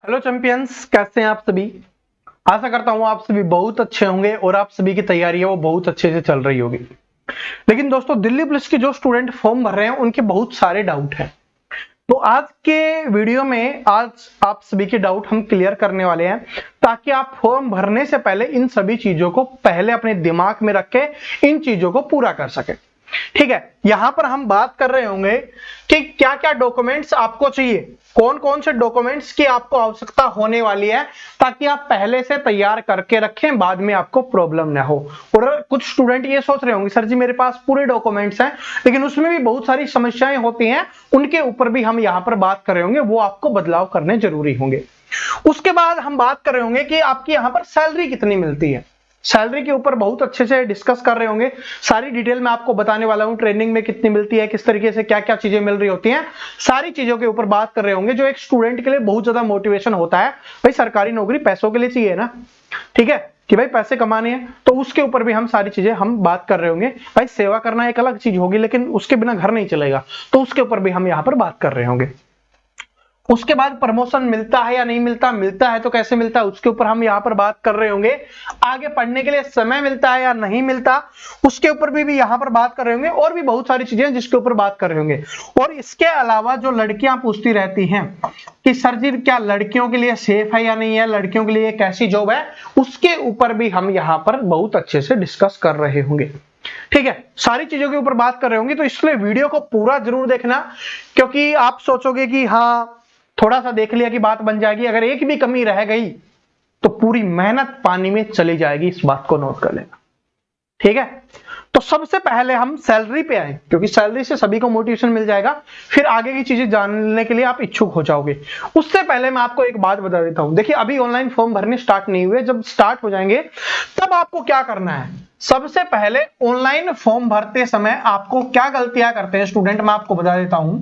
Hello champions, कैसे हैं आप सभी। आशा करता हूं आप सभी बहुत अच्छे होंगे और आप सभी की तैयारी है वो बहुत अच्छे से चल रही होगी। लेकिन दोस्तों, दिल्ली पुलिस के जो स्टूडेंट फॉर्म भर रहे हैं उनके बहुत सारे डाउट हैं। तो आज के वीडियो में आज आप सभी के डाउट हम क्लियर करने वाले हैं, ताकि आप फॉर्म भरने से पहले इन सभी चीजों को पहले अपने दिमाग में रख के इन चीजों को पूरा कर सके। ठीक है, यहां पर हम बात कर रहे होंगे कि क्या क्या डॉक्यूमेंट्स आपको चाहिए, कौन कौन से डॉक्यूमेंट्स की आपको आवश्यकता होने वाली है, ताकि आप पहले से तैयार करके रखें, बाद में आपको प्रॉब्लम ना हो। और कुछ स्टूडेंट ये सोच रहे होंगे, सर जी मेरे पास पूरे डॉक्यूमेंट्स हैं, लेकिन उसमें भी बहुत सारी समस्याएं होती हैं, उनके ऊपर भी हम यहां पर बात कर रहे होंगे, वो आपको बदलाव करने जरूरी होंगे। उसके बाद हम बात कर रहे होंगे कि आपकी यहां पर सैलरी कितनी मिलती है। सैलरी के ऊपर बहुत अच्छे से डिस्कस कर रहे होंगे, सारी डिटेल में आपको बताने वाला हूं। ट्रेनिंग में कितनी मिलती है, किस तरीके से क्या क्या चीजें मिल रही होती हैं, सारी चीजों के ऊपर बात कर रहे होंगे, जो एक स्टूडेंट के लिए बहुत ज्यादा मोटिवेशन होता है। भाई सरकारी नौकरी पैसों के लिए चाहिए ना, ठीक है, कि भाई पैसे कमाने हैं, तो उसके ऊपर भी हम सारी चीजें हम बात कर रहे होंगे। भाई सेवा करना एक अलग चीज होगी, लेकिन उसके बिना घर नहीं चलेगा, तो उसके ऊपर भी हम यहां पर बात कर रहे होंगे। उसके बाद प्रमोशन मिलता है या नहीं मिलता, मिलता है तो कैसे मिलता है, उसके ऊपर हम यहां पर बात कर रहे होंगे। आगे पढ़ने के लिए समय मिलता है या नहीं मिलता, उसके ऊपर भी यहां पर बात कर रहे होंगे। और भी बहुत सारी चीजें जिसके ऊपर बात कर रहे होंगे। और इसके अलावा जो लड़कियां पूछती रहती हैं कि सर जी क्या लड़कियों के लिए सेफ है या नहीं है, लड़कियों के लिए कैसी जॉब है, उसके ऊपर भी हम यहां पर बहुत अच्छे से डिस्कस कर रहे होंगे। ठीक है, सारी चीजों के ऊपर बात कर रहे होंगे, तो इसलिए वीडियो को पूरा जरूर देखना, क्योंकि आप सोचोगे कि हाँ थोड़ा सा देख लिया कि बात बन जाएगी, अगर एक भी कमी रह गई तो पूरी मेहनत पानी में चली जाएगी। इस बात को नोट कर लेना, ठीक है। तो सबसे पहले हम सैलरी पे आए, क्योंकि सैलरी से सभी को मोटिवेशन मिल जाएगा, फिर आगे की चीजें जानने के लिए आप इच्छुक हो जाओगे। उससे पहले मैं आपको एक बात बता देता हूं। देखिए, अभी ऑनलाइन फॉर्म भरने स्टार्ट नहीं हुए, जब स्टार्ट हो जाएंगे तब आपको क्या करना है। सबसे पहले ऑनलाइन फॉर्म भरते समय आपको क्या गलतियां करते हैं स्टूडेंट, मैं आपको बता देता हूं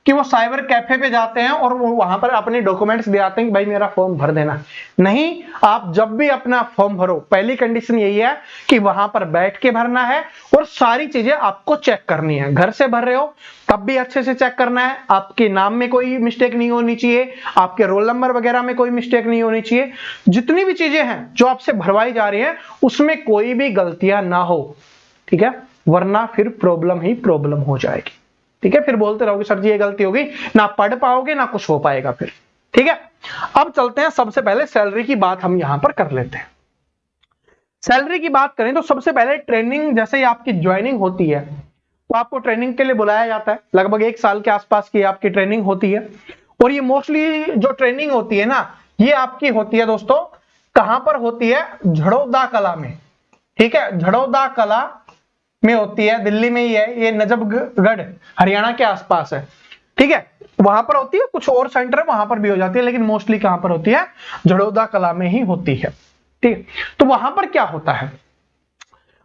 कि वो साइबर कैफे पे जाते हैं और वो वहां पर अपने डॉक्यूमेंट्स दे आते हैं कि भाई मेरा फॉर्म भर देना। नहीं, आप जब भी अपना फॉर्म भरो, पहली कंडीशन यही है कि वहां पर बैठ के भरना है और सारी चीजें आपको चेक करनी है। घर से भर रहे हो तब भी अच्छे से चेक करना है, आपके नाम में कोई मिस्टेक नहीं होनी चाहिए, आपके रोल नंबर वगैरह में कोई मिस्टेक नहीं होनी चाहिए। जितनी भी चीजें हैं जो आपसे भरवाई जा रही है उसमें कोई भी गलतियां ना हो, ठीक है, वरना फिर प्रॉब्लम ही प्रॉब्लम हो जाएगी। ठीक है, फिर बोलते रहोगे सर जी ये गलती होगी, ना पढ़ पाओगे ना कुछ हो पाएगा फिर। ठीक है, अब चलते हैं, सबसे पहले सैलरी की बात हम यहां पर कर लेते हैं। सैलरी की बात करें तो सबसे पहले ट्रेनिंग, जैसे ही आपकी ज्वाइनिंग होती है तो आपको ट्रेनिंग के लिए बुलाया जाता है। लगभग 1 साल के आसपास की आपकी ट्रेनिंग होती है। और ये मोस्टली जो ट्रेनिंग होती है ना, ये आपकी होती है दोस्तों, कहां पर होती है, झड़ौदा कला में। ठीक है, झड़ौदा कला में होती है, दिल्ली में ही है, ये नजफगढ़ हरियाणा के आसपास है। ठीक है, वहां पर होती है, कुछ और सेंटर वहां पर भी हो जाती है, लेकिन मोस्टली कहां पर होती है, झड़ौदा कला में ही होती है। ठीक है, तो वहां पर क्या होता है,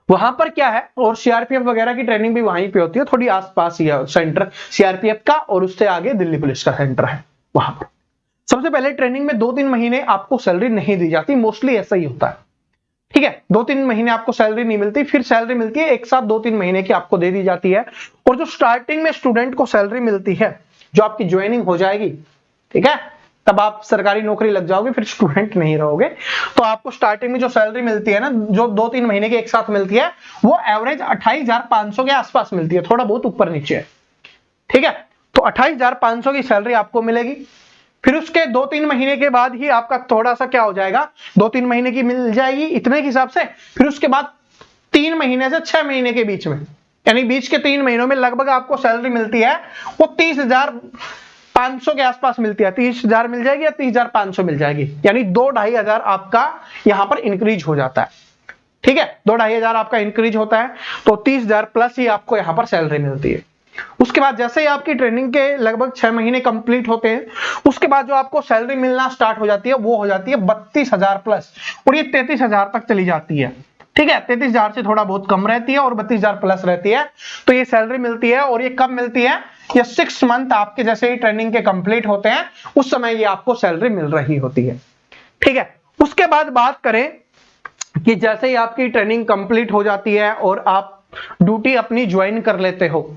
वहां पर क्या है, और सीआरपीएफ वगैरह की ट्रेनिंग भी वहीं पे होती है, थोड़ी आसपास ही है सेंटर सीआरपीएफ का, और उससे आगे दिल्ली पुलिस का सेंटर है। वहां पर सबसे पहले ट्रेनिंग में 2-3 महीने आपको सैलरी नहीं दी जाती, मोस्टली ऐसा ही होता है। ठीक है, 2-3 महीने आपको सैलरी नहीं मिलती, फिर सैलरी मिलती है एक साथ 2-3 महीने की आपको दे दी जाती है। और जो स्टार्टिंग में स्टूडेंट को सैलरी मिलती है, जो आपकी ज्वाइनिंग हो जाएगी, ठीक है, तब आप सरकारी नौकरी लग जाओगे, फिर स्टूडेंट नहीं रहोगे। तो आपको स्टार्टिंग में जो सैलरी मिलती है ना, जो 2-3 महीने की एक साथ मिलती है, वो एवरेज 28,500 के आसपास मिलती है, थोड़ा बहुत ऊपर नीचे है। ठीक है, तो 28,500 की सैलरी आपको मिलेगी। फिर उसके 2-3 महीने के बाद ही आपका थोड़ा सा क्या हो जाएगा, 2-3 महीने की मिल जाएगी इतने के हिसाब से। फिर उसके बाद 3 महीने से 6 महीने के बीच में, यानी बीच के 3 महीनों में लगभग आपको सैलरी मिलती है, वो 30,500 के आसपास मिलती है। 30,000 मिल जाएगी या 30,500 मिल जाएगी, यानी 2-2.5 हजार आपका यहां पर इंक्रीज हो जाता है। ठीक है, 2-2.5 हजार आपका इंक्रीज होता है, तो 30,000 प्लस ही आपको यहां पर सैलरी मिलती है। उसके बाद जैसे ही आपकी ट्रेनिंग के लगभग 6 महीने कंप्लीट होते हैं, उसके बाद जो आपको सैलरी मिलना स्टार्ट हो जाती है, वो हो जाती है 32,000 प्लस, और ये 33,000 तक चली जाती है। ठीक है, 33,000 से थोड़ा बहुत कम रहती है और 32,000 प्लस रहती है। तो ये सैलरी मिलती है, और ये कब मिलती है, ये 6 मंथ आपके जैसे ही ट्रेनिंग के कंप्लीट होते हैं उस समय ये आपको सैलरी मिल रही होती है। ठीक है, उसके बाद बात करें कि जैसे ही आपकी ट्रेनिंग कंप्लीट हो जाती है और आप ड्यूटी अपनी ज्वाइन कर लेते हो,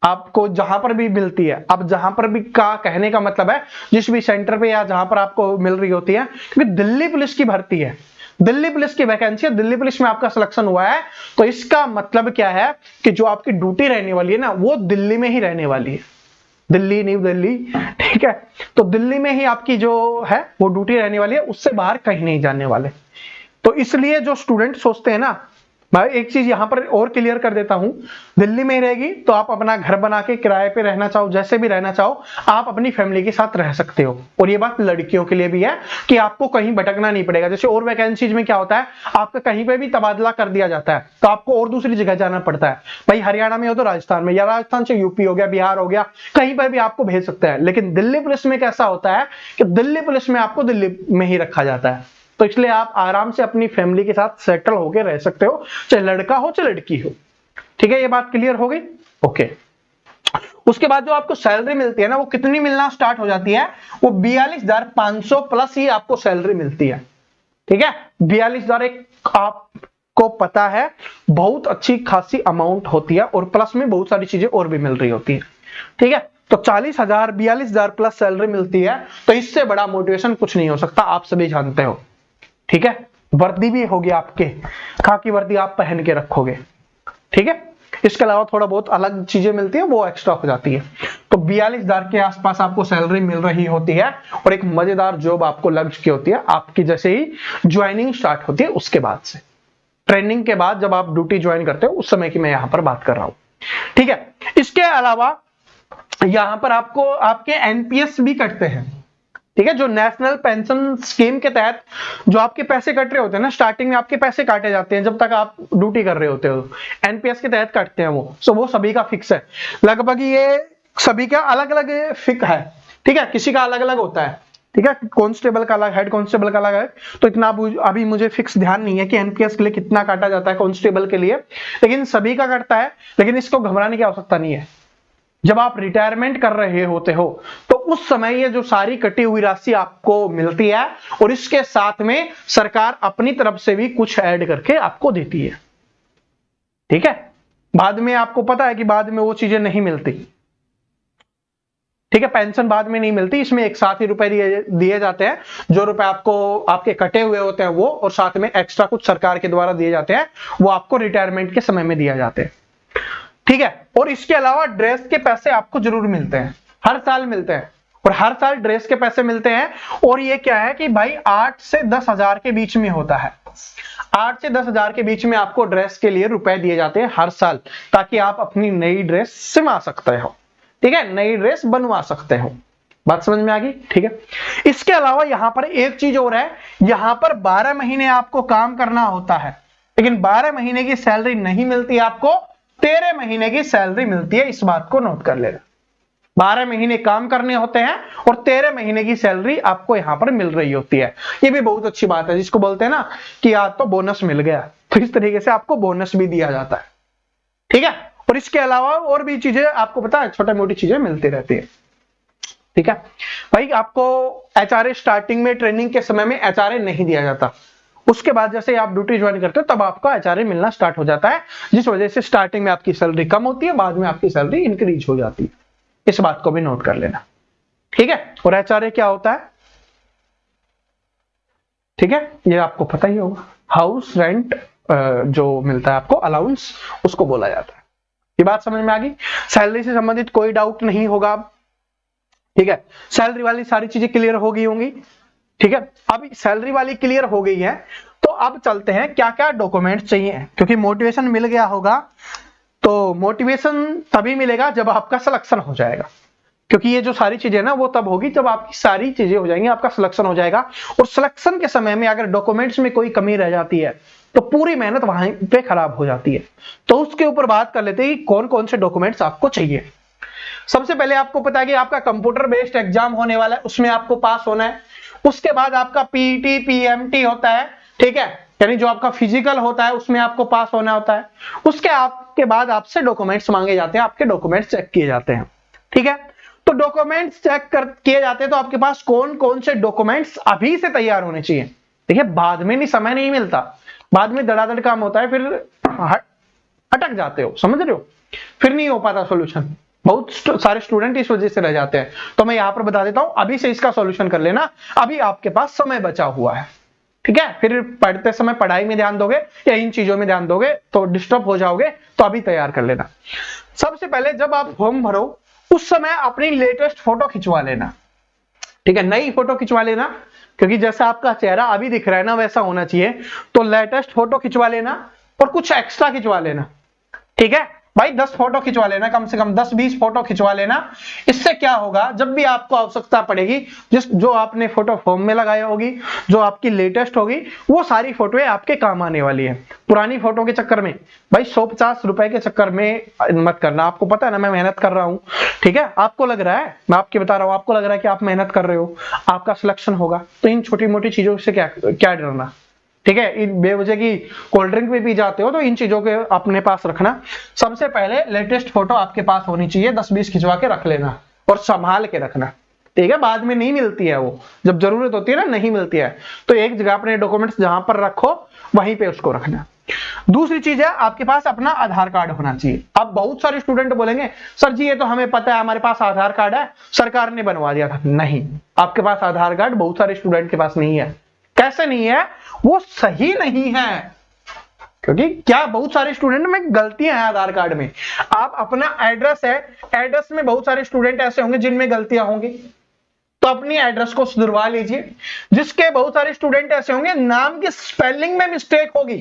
आपको जहां पर भी मिलती है, अब जहां पर भी का कहने का मतलब है जिस भी सेंटर पे या जहां पर आपको मिल रही होती है, क्योंकि दिल्ली पुलिस की भर्ती है, दिल्ली पुलिस की वैकेंसी है, दिल्ली पुलिस में आपका सिलेक्शन हुआ है, तो इसका मतलब क्या है कि जो आपकी ड्यूटी रहने वाली है ना वो दिल्ली में ही रहने वाली है, दिल्ली न्यू दिल्ली, ठीक है। तो दिल्ली में ही आपकी जो है वो ड्यूटी रहने वाली है, उससे बाहर कहीं नहीं जाने वाले। तो इसलिए जो स्टूडेंट सोचते हैं ना, मैं एक चीज यहां पर और क्लियर कर देता हूं, दिल्ली में ही रहेगी तो आप अपना घर बना के किराए पे रहना चाहो, जैसे भी रहना चाहो आप अपनी फैमिली के साथ रह सकते हो। और ये बात लड़कियों के लिए भी है कि आपको कहीं भटकना नहीं पड़ेगा। जैसे और वैकेंसीज में क्या होता है, आपका कहीं पे भी तबादला कर दिया जाता है तो आपको और दूसरी जगह जाना पड़ता है, भाई हरियाणा में हो तो राजस्थान में, या राजस्थान से यूपी हो गया, बिहार हो गया, कहीं पर भी आपको भेज सकता है। लेकिन दिल्ली पुलिस में कैसा होता है कि दिल्ली पुलिस में आपको दिल्ली में ही रखा जाता है, तो इसलिए आप आराम से अपनी फैमिली के साथ सेटल होकर रह सकते हो, चाहे लड़का हो चाहे लड़की हो। ठीक है, ये बात क्लियर हो गई। ओके, उसके बाद जो आपको सैलरी मिलती है ना, वो कितनी मिलना स्टार्ट हो जाती है, वो 42,500 प्लस ही आपको सैलरी मिलती है। ठीक है, 42,000 एक आपको पता है बहुत अच्छी खासी अमाउंट होती है, और प्लस में बहुत सारी चीजें और भी मिल रही होती है। ठीक है, तो 40,000 42,000 प्लस सैलरी मिलती है, तो इससे बड़ा मोटिवेशन कुछ नहीं हो सकता, आप सभी जानते हो। ठीक है, वर्दी भी होगी आपके, खाकी वर्दी आप पहन के रखोगे। ठीक है, इसके अलावा थोड़ा बहुत अलग चीजें मिलती है, वो एक्स्ट्रा हो जाती है। तो 42,000 के आसपास आपको सैलरी मिल रही होती है, और एक मजेदार जॉब आपको लग चुकी होती है आपकी जैसे ही ज्वाइनिंग स्टार्ट होती है, उसके बाद से ट्रेनिंग के बाद जब आप ड्यूटी ज्वाइन करते हो उस समय की मैं यहां पर बात कर रहा हूं। ठीक है, इसके अलावा यहां पर आपको आपके एनपीएस भी कटते हैं। ठीक है, जो नेशनल पेंशन स्कीम के तहत जो आपके पैसे कट रहे होते हैं ना, स्टार्टिंग में आपके पैसे काटे जाते हैं जब तक आप ड्यूटी कर रहे होते हो, एनपीएस के तहत कटते हैं वो। सो वो सभी का फिक्स है, लगभग ये सभी का अलग अलग फिक्स है। ठीक है, किसी का अलग अलग होता है। ठीक है, कांस्टेबल का अलग, हेड कांस्टेबल का अलग है, तो इतना अभी मुझे फिक्स ध्यान नहीं है कि एनपीएस के लिए कितना काटा जाता है कांस्टेबल के लिए, लेकिन सभी का कटता है। लेकिन इसको घबराने की आवश्यकता नहीं है, जब आप रिटायरमेंट कर रहे होते हो तो उस समय ये जो सारी कटी हुई राशि आपको मिलती है, और इसके साथ में सरकार अपनी तरफ से भी कुछ ऐड करके आपको देती है। ठीक है, बाद में आपको पता है कि बाद में वो चीजें नहीं मिलती। ठीक है, पेंशन बाद में नहीं मिलती, इसमें एक साथ ही रुपए दिए जाते हैं, जो रुपए आपको आपके कटे हुए होते हैं वो, और साथ में एक्स्ट्रा कुछ सरकार के द्वारा दिए जाते हैं, वो आपको रिटायरमेंट के समय में दिया जाते हैं। ठीक है, और इसके अलावा ड्रेस के पैसे आपको जरूर मिलते हैं, हर साल मिलते हैं, और हर साल ड्रेस के पैसे मिलते हैं। और ये क्या है कि भाई 8 से 10,000 के बीच में होता है, 8 से 10,000 के बीच में आपको ड्रेस के लिए रुपए दिए जाते हैं हर साल, ताकि आप अपनी नई ड्रेस सिमा सकते हो। ठीक है, नई ड्रेस बनवा सकते हो। बात समझ में आ गई। ठीक है, इसके अलावा यहां पर एक चीज और है, यहां पर 12 महीने आपको काम करना होता है, लेकिन 12 महीने की सैलरी नहीं मिलती आपको, 13 महीने की सैलरी मिलती है। इस बात को नोट कर लेना, 12 महीने काम करने होते हैं और 13 महीने की सैलरी आपको यहां पर मिल रही होती है। ये भी बहुत अच्छी बात है, जिसको बोलते हैं ना कि आज तो बोनस मिल गया, तो इस तरीके से आपको बोनस भी दिया जाता है। ठीक है, और इसके अलावा और भी चीजें आपको पता है, छोटी मोटी चीजें मिलती रहती है। ठीक है भाई, आपको एचआरए स्टार्टिंग में ट्रेनिंग के समय में एचआरए नहीं दिया जाता, उसके बाद जैसे आप ड्यूटी ज्वाइन करते हो तब आपको एचआरए मिलना स्टार्ट हो जाता है, जिस वजह से स्टार्टिंग में आपकी सैलरी कम होती है, बाद में आपकी सैलरी इंक्रीज हो जाती है। इस बात को भी नोट कर लेना। ठीक है, और एचआरए क्या होता है, ठीक है, ये आपको पता ही होगा, हाउस रेंट जो मिलता है आपको अलाउंस, उसको बोला जाता है। ये बात समझ में आ गई। सैलरी से संबंधित कोई डाउट नहीं होगा। ठीक है, सैलरी वाली सारी चीजें क्लियर हो गई होंगी। ठीक है, अब सैलरी वाली क्लियर हो गई है, तो अब चलते हैं क्या क्या डॉक्यूमेंट्स चाहिए, क्योंकि मोटिवेशन मिल गया होगा, तो मोटिवेशन तभी मिलेगा जब आपका सिलेक्शन हो जाएगा, क्योंकि ये जो सारी चीजें ना वो तब होगी जब आपकी सारी चीजें हो जाएंगी, आपका सिलेक्शन हो जाएगा। और सिलेक्शन के समय में अगर डॉक्यूमेंट्स में कोई कमी रह जाती है तो पूरी मेहनत वहां पे खराब हो जाती है। तो उसके ऊपर बात कर लेते हैं कि कौन कौन से डॉक्यूमेंट्स आपको चाहिए। सबसे पहले आपको पता है कि आपका कंप्यूटर बेस्ड एग्जाम होने वाला है, उसमें आपको पास होना है। उसके बाद आपका पीटी पीएमटी होता है, ठीक है, यानी जो आपका फिजिकल होता है उसमें आपको पास होना होता है। उसके आपके बाद आपसे डॉक्यूमेंट्स मांगे जाते हैं, आपके डॉक्यूमेंट्स चेक किए जाते हैं। ठीक है, तो डॉक्यूमेंट्स चेक किए जाते हैं, तो आपके पास कौन कौन से डॉक्यूमेंट्स अभी से तैयार होने चाहिए। देखिए, बाद में नहीं, समय नहीं मिलता, बाद में धड़ाधड़ काम होता है, फिर अटक जाते हो, समझ रहे हो, फिर नहीं हो पाता सोल्यूशन। बहुत सारे स्टूडेंट इस वजह से रह जाते हैं। तो मैं यहाँ पर बता देता हूं, अभी से इसका सॉल्यूशन कर लेना, अभी आपके पास समय बचा हुआ है। ठीक है, फिर पढ़ते समय पढ़ाई में ध्यान दोगे या इन चीजों में ध्यान दोगे तो डिस्टर्ब हो जाओगे, तो अभी तैयार कर लेना। सबसे पहले जब आप फॉर्म भरो उस समय अपनी लेटेस्ट फोटो खिंचवा लेना। ठीक है, नई फोटो खिंचवा लेना, क्योंकि जैसा आपका चेहरा अभी दिख रहा है ना वैसा होना चाहिए। तो लेटेस्ट फोटो खिंचवा लेना और कुछ एक्स्ट्रा खिंचवा लेना। ठीक है भाई, 10 फोटो खिंचवा लेना, कम से कम 10-20 फोटो खिंचवा लेना। इससे क्या होगा, जब भी आपको आवश्यकता पड़ेगी, जो आपने फोटो फॉर्म में लगाई होगी, जो आपकी लेटेस्ट होगी, वो सारी फोटोएं आपके काम आने वाली है। पुरानी फोटो के चक्कर में भाई 150 रुपए के चक्कर में मत करना। आपको पता है ना मैं मेहनत कर रहा हूं। ठीक है, आपको लग रहा है, मैं आपके बता रहा हूं, आपको लग रहा है कि आप मेहनत कर रहे हो, आपका सिलेक्शन होगा, तो इन छोटी मोटी चीजों से क्या डरना। ठीक है, इन बेवजह की कोल्ड ड्रिंक भी पी जाते हो तो इन चीजों के अपने पास रखना। सबसे पहले लेटेस्ट फोटो आपके पास होनी चाहिए, 10-20 खिंचवा के रख लेना और संभाल के रखना। ठीक है, बाद में नहीं मिलती है वो, जब जरूरत होती है ना नहीं मिलती है, तो एक जगह अपने डॉक्यूमेंट्स जहां पर रखो वहीं पे उसको रखना। दूसरी चीज है, आपके पास अपना आधार कार्ड होना चाहिए। अब बहुत सारे स्टूडेंट बोलेंगे सर जी ये तो हमें पता है, हमारे पास आधार कार्ड है, सरकार ने बनवा दिया था। नहीं, आपके पास आधार कार्ड बहुत सारे स्टूडेंट के पास नहीं है। कैसे नहीं है, वो सही नहीं है, क्योंकि क्या बहुत सारे स्टूडेंट में गलतियां हैं आधार कार्ड में। आप अपना एड्रेस है, एड्रेस में बहुत सारे स्टूडेंट ऐसे होंगे जिनमें गलतियां होंगी, तो अपनी एड्रेस को सुधरवा लीजिए। जिसके बहुत सारे स्टूडेंट ऐसे होंगे नाम की स्पेलिंग में मिस्टेक होगी,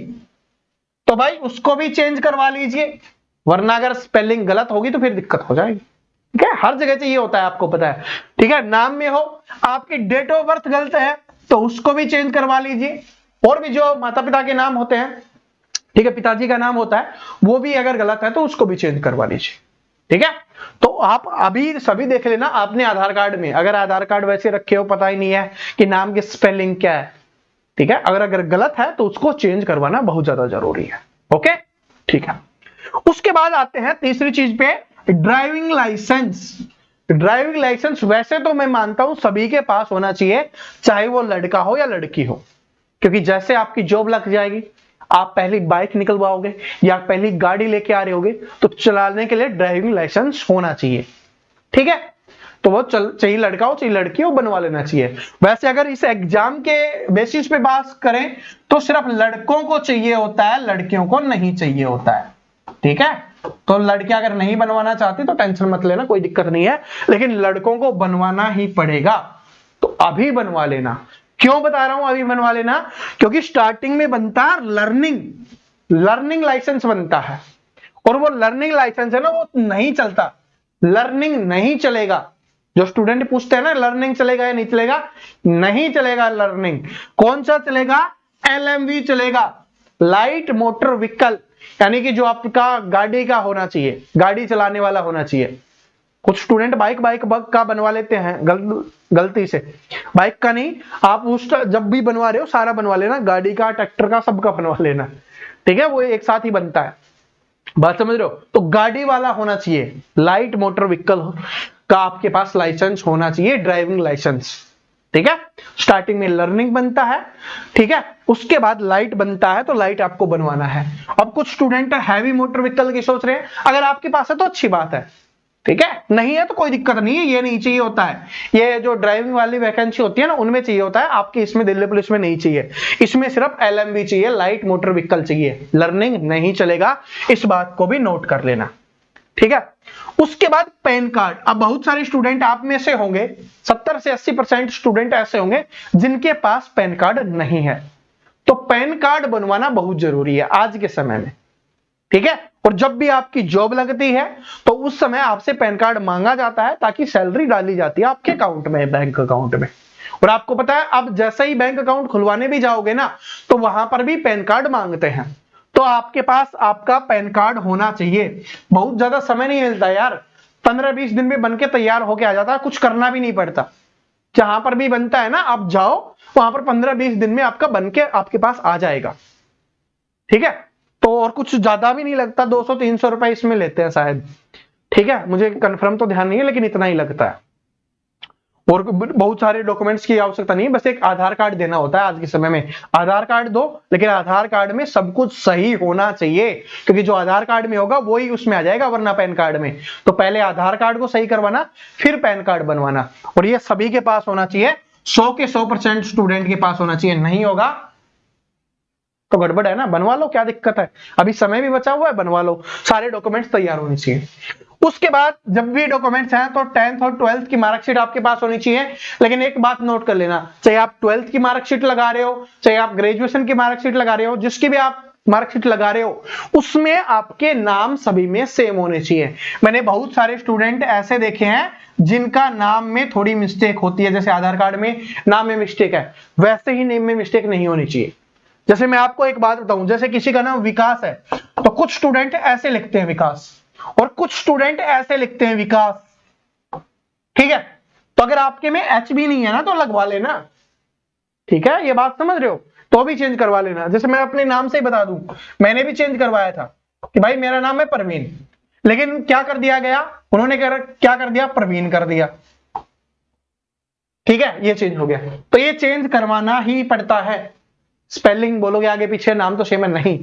तो भाई उसको भी चेंज करवा लीजिए, वरना अगर स्पेलिंग गलत होगी तो फिर दिक्कत हो जाएगी। ठीक है, हर जगह चाहिए होता है, आपको पता है। ठीक है, नाम में हो, आपकी डेट ऑफ बर्थ गलत है तो उसको भी चेंज करवा लीजिए। और भी जो माता पिता के नाम होते हैं, ठीक है, पिताजी का नाम होता है, वो भी अगर गलत है तो उसको भी चेंज करवा लीजिए। ठीक है, तो आप अभी सभी देख लेना आपने आधार कार्ड में, अगर आधार कार्ड वैसे रखे हो पता ही नहीं है कि नाम की स्पेलिंग क्या है। ठीक है, अगर गलत है तो उसको चेंज करवाना बहुत ज्यादा जरूरी है। ओके, ठीक है। उसके बाद आते हैं तीसरी चीज पे, ड्राइविंग लाइसेंस। ड्राइविंग लाइसेंस वैसे तो मैं मानता हूं सभी के पास होना चाहिए, चाहे वो लड़का हो या लड़की हो, क्योंकि जैसे आपकी जॉब लग जाएगी, आप पहली बाइक निकलवाओगे या पहली गाड़ी लेके आ रहे होगे, तो चलाने के लिए ड्राइविंग लाइसेंस होना चाहिए। ठीक है, तो वो चाहिए लड़का हो चाहे लड़की हो, बनवा लेना चाहिए। वैसे अगर इस एग्जाम के बेसिस पे बात करें तो सिर्फ लड़कों को चाहिए होता है, लड़कियों को नहीं चाहिए होता है। ठीक है, तो लड़कियां अगर नहीं बनवाना चाहती तो टेंशन मत लेना, कोई दिक्कत नहीं है, लेकिन लड़कों को बनवाना ही पड़ेगा। तो अभी बनवा लेना। क्यों बता रहा हूं अभी बनवा लेना, क्योंकि स्टार्टिंग में बनता है लर्निंग लाइसेंस बनता है, और वो लर्निंग लाइसेंस है ना वो नहीं चलता, लर्निंग नहीं चलेगा। जो स्टूडेंट पूछते हैं ना लर्निंग चलेगा या नहीं चलेगा, नहीं चलेगा लर्निंग। कौन सा चलेगा, LMV चलेगा, लाइट मोटर व्हीकल, यानी कि जो आपका गाड़ी का होना चाहिए, गाड़ी चलाने वाला होना चाहिए। कुछ स्टूडेंट बाइक का बनवा लेते हैं गलती से, बाइक का नहीं, आप उस जब भी बनवा रहे हो सारा बनवा लेना, गाड़ी का, ट्रैक्टर का, सबका बनवा लेना। ठीक है, वो एक साथ ही बनता है, बात समझ रहे हो। तो गाड़ी वाला होना चाहिए, लाइट मोटर व्हीकल का आपके पास लाइसेंस होना चाहिए, ड्राइविंग लाइसेंस। ठीक है, स्टार्टिंग में लर्निंग बनता है, ठीक है, उसके बाद लाइट बनता है, तो लाइट आपको बनवाना है। अब कुछ स्टूडेंट हैवी मोटर व्हीकल की सोच रहे हैं, अगर आपके पास है तो अच्छी बात है, ठीक है, नहीं है तो कोई दिक्कत नहीं है, ये नहीं चाहिए होता है। ये जो ड्राइविंग वाली वैकेंसी होती है ना उनमें चाहिए होता है, आपके इसमें दिल्ली पुलिस में नहीं चाहिए। इसमें सिर्फ LMV चाहिए, लाइट मोटर व्हीकल चाहिए, लर्निंग नहीं चलेगा, इस बात को भी नोट कर लेना। ठीक है, उसके बाद पैन कार्ड। अब बहुत सारे स्टूडेंट आप में से होंगे, 70 से 80% स्टूडेंट ऐसे होंगे जिनके पास पैन कार्ड नहीं है, तो पैन कार्ड बनवाना बहुत जरूरी है आज के समय में। ठीक है, और जब भी आपकी जॉब लगती है तो उस समय आपसे पैन कार्ड मांगा जाता है, ताकि सैलरी डाली जाती है आपके अकाउंट में, बैंक अकाउंट में। और आपको पता है अब जैसे ही बैंक अकाउंट खुलवाने भी जाओगे ना तो वहां पर भी पैन कार्ड मांगते हैं, तो आपके पास आपका पैन कार्ड होना चाहिए। बहुत ज्यादा समय नहीं मिलता यार, 15-20 दिन में बन के तैयार होके आ जाता है, कुछ करना भी नहीं पड़ता। जहां पर भी बनता है ना आप जाओ, वहां पर 15-20 दिन में आपका बन के आपके पास आ जाएगा। ठीक है, तो और कुछ ज्यादा भी नहीं लगता, 200-300 रुपए इसमें लेते हैं शायद। ठीक है, मुझे कंफर्म तो ध्यान नहीं है लेकिन इतना ही लगता है। और बहुत सारे डॉक्यूमेंट्स की आवश्यकता नहीं है, बस एक आधार कार्ड देना होता है आज के समय में। आधार कार्ड दो, लेकिन आधार कार्ड में सब कुछ सही होना चाहिए, क्योंकि जो आधार कार्ड में होगा वही उसमें आ जाएगा, वरना पैन कार्ड में। तो पहले आधार कार्ड को सही करवाना, फिर पैन कार्ड बनवाना, और ये सभी के पास होना चाहिए। 100 के 100% स्टूडेंट के पास होना चाहिए। नहीं होगा तो गड़बड़ है ना, बनवा लो, क्या दिक्कत है, अभी समय भी बचा हुआ है, बनवा लो। सारे डॉक्यूमेंट्स तैयार होने चाहिए। उसके बाद जब भी डॉक्यूमेंट्स हैं तो 10th और 12th की मार्कशीट आपके पास होनी चाहिए। लेकिन एक बात नोट कर लेना, चाहे आप 12th की मार्कशीट लगा रहे हो, चाहे आप ग्रेजुएशन की मार्कशीट लगा रहे हो, जिसकी भी आप मार्कशीट लगा रहे हो, उसमें आपके नाम सभी में सेम होने चाहिए। मैंने बहुत सारे स्टूडेंट ऐसे देखे हैं जिनका नाम में थोड़ी मिस्टेक होती है, जैसे आधार कार्ड में नाम में मिस्टेक है, वैसे ही नेम में मिस्टेक नहीं होनी चाहिए। जैसे मैं आपको एक बात बताऊं, जैसे किसी का नाम विकास है तो कुछ स्टूडेंट ऐसे लिखते हैं विकास, और कुछ स्टूडेंट ऐसे लिखते हैं विकास, ठीक है। तो अगर आपके में एच भी नहीं है ना तो लगवा लेना, ठीक है, ये बात समझ रहे हो, तो भी चेंज करवा लेना। जैसे मैं अपने नाम से ही बता दूं, मैंने भी चेंज करवाया था कि भाई मेरा नाम है परवीन, लेकिन क्या कर दिया गया, उन्होंने क्या कर दिया, प्रवीण कर दिया, ठीक है, ये चेंज हो गया। तो ये चेंज करवाना ही पड़ता है। स्पेलिंग बोलोगे आगे पीछे, नाम तो सेम है, नहीं,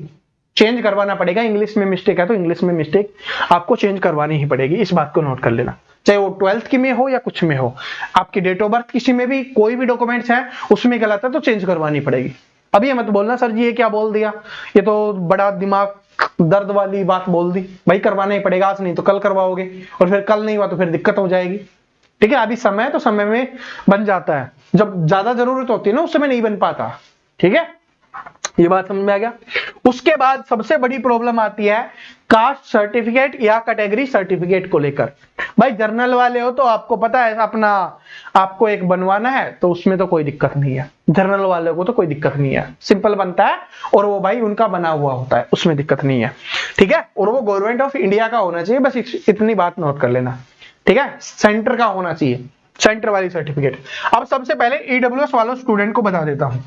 चेंज करवाना पड़ेगा। इंग्लिश में मिस्टेक है तो इंग्लिश में मिस्टेक आपको चेंज करवानी ही पड़ेगी, इस बात को नोट कर लेना। चाहे वो 12th की में हो या कुछ में हो, आपकी डेट ऑफ बर्थ किसी में भी कोई भी डॉक्यूमेंट्स है उसमें गलत है तो चेंज करवानी पड़ेगी। अब ये मत बोलना सर जी ये क्या बोल दिया, ये तो बड़ा दिमाग दर्द वाली बात बोल दी। भाई करवाना ही पड़ेगा, आज नहीं तो कल करवाओगे, और फिर कल नहीं हुआ तो फिर दिक्कत हो जाएगी, ठीक है। अभी समय है तो समय में बन जाता है, जब ज्यादा जरूरत होती है ना उस समय नहीं बन पाता, ठीक है, ये बात समझ में आ गया। उसके बाद सबसे बड़ी प्रॉब्लम आती है कास्ट सर्टिफिकेट या कैटेगरी सर्टिफिकेट को लेकर। भाई जर्नल वाले हो तो आपको पता है अपना, आपको एक बनवाना है तो उसमें तो कोई दिक्कत नहीं है, जर्नल वाले को तो कोई दिक्कत नहीं है, सिंपल बनता है, और वो भाई उनका बना हुआ होता है, उसमें दिक्कत नहीं है, ठीक है। और वो गवर्नमेंट ऑफ इंडिया का होना चाहिए, बस इतनी बात नोट कर लेना, ठीक है, सेंटर का होना चाहिए, सेंटर वाली सर्टिफिकेट। अब सबसे पहले ईडब्ल्यूएस वालों स्टूडेंट को बता देता हूं।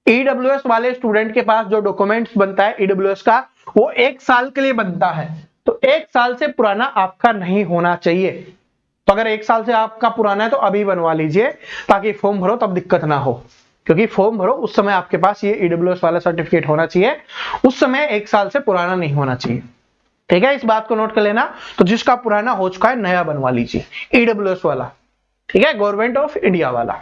ईडब्ल्यूएस वाले स्टूडेंट के पास जो डॉक्यूमेंट्स बनता है ईडब्ल्यूएस का, वो 1 साल के लिए बनता है, तो 1 साल से पुराना आपका नहीं होना चाहिए। तो अगर 1 साल से आपका पुराना है तो अभी बनवा लीजिए, ताकि फॉर्म भरो तब दिक्कत ना हो, क्योंकि फॉर्म भरो उस समय आपके पास ये ईडब्ल्यूएस वाला सर्टिफिकेट होना चाहिए, उस समय 1 साल से पुराना नहीं होना चाहिए, ठीक है, इस बात को नोट कर लेना। तो जिसका पुराना हो चुका है नया बनवा लीजिए, ईडब्ल्यूएस वाला, ठीक है, गवर्नमेंट ऑफ इंडिया वाला,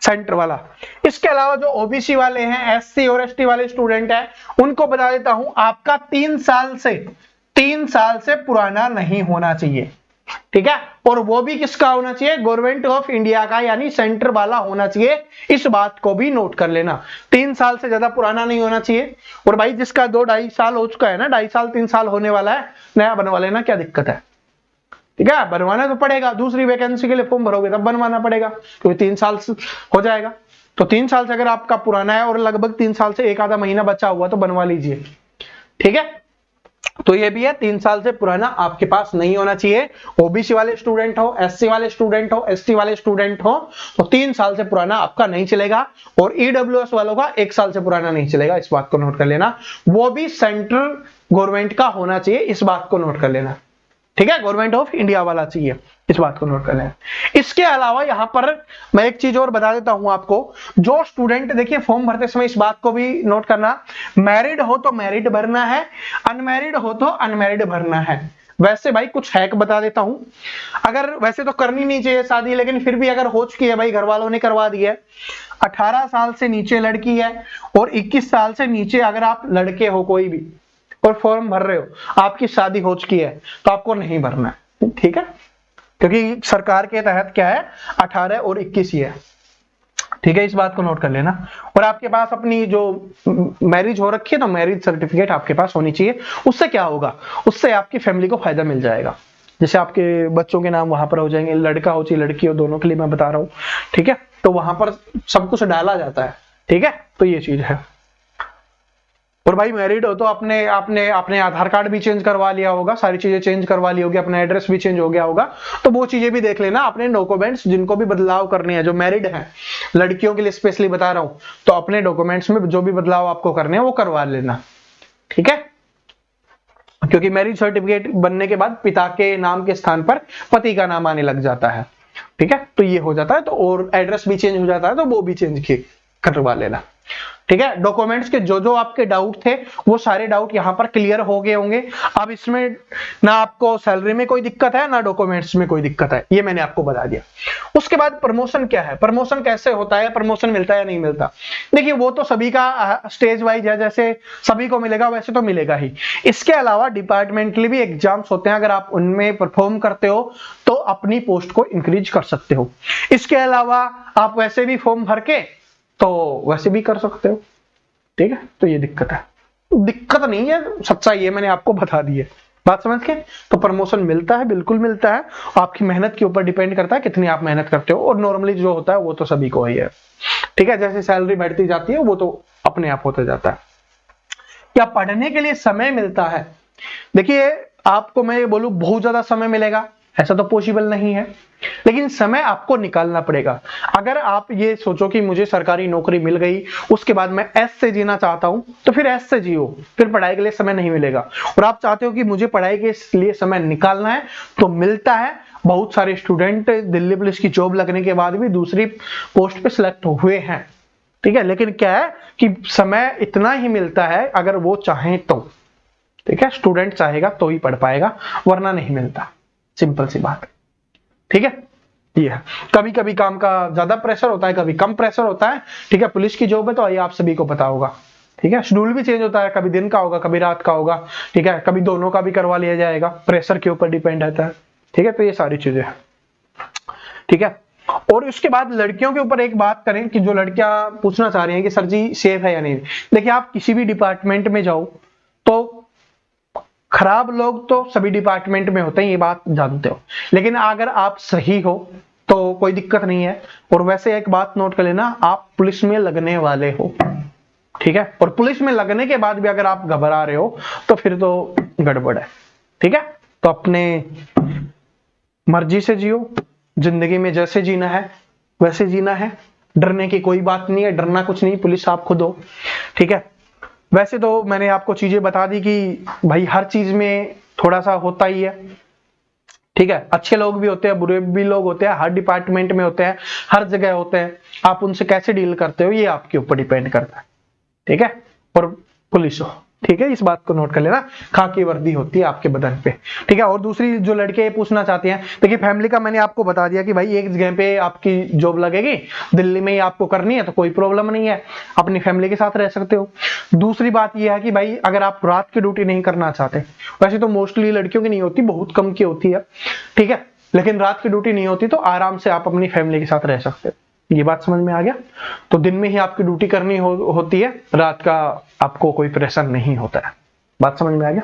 सेंटर वाला। इसके अलावा जो ओबीसी वाले हैं, एससी और एसटी वाले स्टूडेंट हैं, उनको बता देता हूं, आपका 3 साल से पुराना नहीं होना चाहिए, ठीक है, और वो भी किसका होना चाहिए, गवर्नमेंट ऑफ इंडिया का, यानी सेंटर वाला होना चाहिए, इस बात को भी नोट कर लेना। 3 साल से ज्यादा पुराना नहीं होना चाहिए। और भाई जिसका 2-2.5 साल हो चुका है ना, 2.5 साल 3 साल होने वाला है, नया बनवा लेना, क्या दिक्कत है, ठीक है, बनवाना तो पड़ेगा, दूसरी वैकेंसी के लिए फॉर्म भरोगे तब बनवाना पड़ेगा, क्योंकि 3 साल हो जाएगा। तो 3 साल से अगर आपका पुराना है और लगभग 3 साल से एक आधा महीना बचा हुआ तो बनवा लीजिए, ठीक है। तो ये भी है, 3 साल से पुराना आपके पास नहीं होना चाहिए। ओबीसी वाले स्टूडेंट हो, एससी वाले स्टूडेंट हो, एसटी वाले स्टूडेंट हो, तो 3 साल से पुराना आपका नहीं चलेगा। और ईडब्ल्यूएस वालों का 1 साल से पुराना नहीं चलेगा, इस बात को नोट कर लेना। वो भी सेंट्रल गवर्नमेंट का होना चाहिए, इस बात को नोट कर लेना, ठीक है, गवर्नमेंट ऑफ इंडिया वाला चाहिए, इस बात को नोट कर लें। इसके अलावा यहां पर मैं एक चीज और बता देता हूं आपको, जो स्टूडेंट, देखिए फॉर्म भरते समय इस बात को भी नोट करना, मैरिड हो तो मैरिड भरना है, अनमैरिड हो तो अनमैरिड भरना है। वैसे भाई कुछ हैक बता देता हूं, अगर वैसे तो करनी नहीं चाहिए शादी, लेकिन फिर भी अगर हो चुकी है, भाई घर वालों ने करवा दी है, 18 साल से नीचे लड़की है और 21 साल से नीचे अगर आप लड़के हो कोई भी और फॉर्म भर रहे हो, आपकी शादी हो चुकी है, तो आपको नहीं भरना है, ठीक है, क्योंकि सरकार के तहत क्या है, 18 और 21 ही है, ठीक है, इस बात को नोट कर लेना। और आपके पास अपनी जो मैरिज हो रखी है तो मैरिज सर्टिफिकेट आपके पास होनी चाहिए। उससे क्या होगा, उससे आपकी फैमिली को फायदा मिल जाएगा, जैसे आपके बच्चों के नाम वहां पर हो जाएंगे, लड़का हो चाहे लड़की हो, दोनों के लिए मैं बता रहा हूं, ठीक है, तो वहां पर सब कुछ डाला जाता है, ठीक है, तो ये चीज है। और भाई मैरिड हो तो आपने आधार कार्ड भी चेंज करवा लिया होगा, सारी चीजें चेंज करवा ली होगी, अपना एड्रेस भी चेंज हो गया होगा, तो वो चीजें भी देख लेना। अपने डॉक्यूमेंट्स जिनको भी बदलाव करने हैं, जो मैरिड हैं, लड़कियों के लिए स्पेशली बता रहा हूं, तो अपने डॉक्यूमेंट्स में जो भी बदलाव आपको करने हैं वो करवा लेना, ठीक है, क्योंकि मैरिज सर्टिफिकेट बनने के बाद पिता के नाम के स्थान पर पति का नाम आने लग जाता है। ठीक है, तो ये हो जाता है, तो और एड्रेस भी चेंज हो जाता है तो वो भी चेंज करवा लेना। ठीक है, डॉक्यूमेंट्स के जो जो आपके डाउट थे वो सारे डाउट यहाँ पर क्लियर हो गए होंगे। अब इसमें ना आपको सैलरी में कोई दिक्कत है ना डॉक्यूमेंट्स में कोई दिक्कत है, ये मैंने आपको बता दिया। उसके बाद प्रमोशन क्या है, प्रमोशन कैसे होता है, प्रमोशन मिलता है या नहीं मिलता। देखिए वो तो सभी का स्टेज वाइज है, जैसे सभी को मिलेगा वैसे तो मिलेगा ही। इसके अलावा डिपार्टमेंटली भी एग्जाम्स होते हैं, अगर आप उनमें परफॉर्म करते हो तो अपनी पोस्ट को इंक्रीज कर सकते हो। इसके अलावा आप वैसे भी फॉर्म भर के तो वैसे भी कर सकते हो। ठीक है, तो ये दिक्कत है, दिक्कत नहीं है, सच्चाई है, मैंने आपको बता दी है, बात समझ के। तो प्रमोशन मिलता है, बिल्कुल मिलता है, आपकी मेहनत के ऊपर डिपेंड करता है कितनी आप मेहनत करते हो, और नॉर्मली जो होता है वो तो सभी को ही है। ठीक है, जैसे सैलरी बढ़ती जाती है वो तो अपने आप होता जाता है। क्या पढ़ने के लिए समय मिलता है? देखिए आपको मैं ये बोलूं बहुत ज्यादा समय मिलेगा ऐसा तो पॉसिबल नहीं है, लेकिन समय आपको निकालना पड़ेगा। अगर आप ये सोचो कि मुझे सरकारी नौकरी मिल गई उसके बाद मैं ऐश से जीना चाहता हूं, तो फिर ऐश से जियो, फिर पढ़ाई के लिए समय नहीं मिलेगा। और आप चाहते हो कि मुझे पढ़ाई के लिए समय निकालना है, तो मिलता है। बहुत सारे स्टूडेंट दिल्ली पुलिस की जॉब लगने के बाद भी दूसरी पोस्ट पे सिलेक्ट हुए हैं। ठीक है, लेकिन क्या है कि समय इतना ही मिलता है अगर वो चाहे तो। ठीक है, स्टूडेंट चाहेगा तो ही पढ़ पाएगा, वरना नहीं मिलता, सिंपल सी बात। ठीक है, ये है। कभी कभी काम का ज्यादा प्रेशर होता है, कभी कम प्रेशर होता है। ठीक है, पुलिस की जॉब है तो ये आप सभी को पता होगा। ठीक है, शेड्यूल भी चेंज होता है, कभी दिन का होगा कभी रात का होगा। ठीक है, कभी दोनों का भी करवा लिया जाएगा, प्रेशर के ऊपर डिपेंड रहता है। ठीक है, तो ये सारी चीजें हैं। ठीक है, और उसके बाद लड़कियों के ऊपर एक बात करें कि जो लड़कियां पूछना चाह रही हैं कि सर जी सेफ है या नहीं। देखिए आप किसी भी डिपार्टमेंट में जाओ तो खराब लोग तो सभी डिपार्टमेंट में होते हैं, ये बात जानते हो, लेकिन अगर आप सही हो तो कोई दिक्कत नहीं है। और वैसे एक बात नोट कर लेना, आप पुलिस में लगने वाले हो। ठीक है, और पुलिस में लगने के बाद भी अगर आप घबरा रहे हो तो फिर तो गड़बड़ है। ठीक है, तो अपने मर्जी से जियो, जिंदगी में जैसे जीना है वैसे जीना है, डरने की कोई बात नहीं है, डरना कुछ नहीं, पुलिस आप खुद हो। ठीक है, वैसे तो मैंने आपको चीजें बता दी कि भाई हर चीज में थोड़ा सा होता ही है। ठीक है, अच्छे लोग भी होते हैं, बुरे भी लोग होते हैं, हर डिपार्टमेंट में होते हैं, हर जगह होते हैं। आप उनसे कैसे डील करते हो ये आपके ऊपर डिपेंड करता है। ठीक है, और पुलिस हो। ठीक है, इस बात को नोट कर लेना, खाकी वर्दी होती है आपके बदन पे। ठीक है, और दूसरी जो लड़के पूछना चाहते हैं, देखिए फैमिली का मैंने आपको बता दिया कि भाई एक जगह पे आपकी जॉब लगेगी, दिल्ली में ही आपको करनी है तो कोई प्रॉब्लम नहीं है, अपनी फैमिली के साथ रह सकते हो। दूसरी बात यह है कि भाई अगर आप रात की ड्यूटी नहीं करना चाहते, वैसे तो मोस्टली लड़कियों की नहीं होती, बहुत कम की होती है। ठीक है, लेकिन रात की ड्यूटी नहीं होती तो आराम से आप अपनी फैमिली के साथ रह सकते हो। ये बात समझ में आ गया? तो दिन में ही आपकी ड्यूटी करनी होती है, रात का आपको कोई प्रेशर नहीं होता है। बात समझ में आ गया?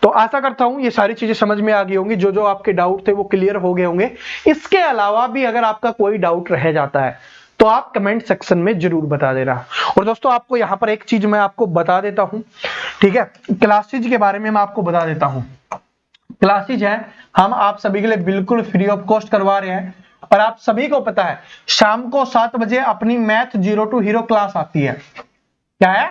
तो आशा करता हूं ये सारी चीजें समझ में आ गई होंगी, जो जो आपके डाउट थे वो क्लियर हो गए होंगे। इसके अलावा भी अगर आपका कोई डाउट रह जाता है तो आप कमेंट सेक्शन में जरूर बता देना। और दोस्तों आपको यहाँ पर एक चीज मैं आपको बता देता हूं। ठीक है, क्लासेज के बारे में मैं आपको बता देता हूं। क्लासेज है हम आप सभी के लिए बिल्कुल फ्री ऑफ कॉस्ट करवा रहे हैं, और आप सभी को पता है शाम को 7 बजे अपनी मैथ 0 to हीरो क्लास आती है। क्या है?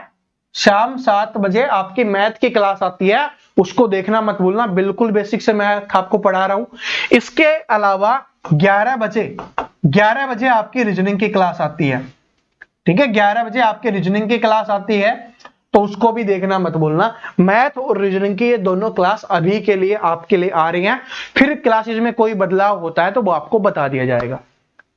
शाम 7 बजे आपकी मैथ की क्लास आती है, उसको देखना मत भूलना, बिल्कुल बेसिक से मैथ आपको पढ़ा रहा हूं। इसके अलावा 11 बजे आपकी रीजनिंग की क्लास आती है। ठीक है, 11 बजे आपकी रीजनिंग की क्लास आती है, तो उसको भी देखना मत भूलना। मैथ और रीजनिंग की ये दोनों क्लास अभी के लिए आपके लिए आ रही हैं, फिर क्लासेज में कोई बदलाव होता है तो वो आपको बता दिया जाएगा।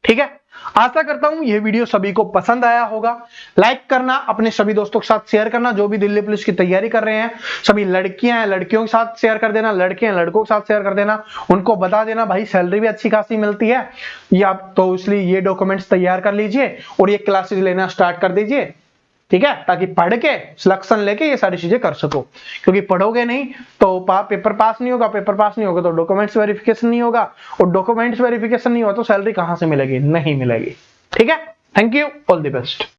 ठीक है, आशा करता हूं ये वीडियो सभी को पसंद आया होगा। लाइक करना, अपने सभी दोस्तों के साथ शेयर करना, जो भी दिल्ली पुलिस की तैयारी कर रहे हैं, सभी लड़कियां हैं लड़कियों के साथ शेयर कर देना, लड़के हैं लड़कों के साथ शेयर कर देना, उनको बता देना भाई सैलरी भी अच्छी खासी मिलती है या, तो इसलिए ये डॉक्यूमेंट्स तैयार कर लीजिए और ये क्लासेज लेना स्टार्ट कर दीजिए। ठीक है, ताकि पढ़ के सिलेक्शन लेके ये सारी चीजें कर सको, क्योंकि पढ़ोगे नहीं तो पेपर पास नहीं होगा, पेपर पास नहीं होगा तो डॉक्यूमेंट्स वेरिफिकेशन नहीं होगा, और डॉक्यूमेंट्स वेरिफिकेशन नहीं होगा तो सैलरी कहां से मिलेगी? नहीं मिलेगी। ठीक है, thank you, all the best.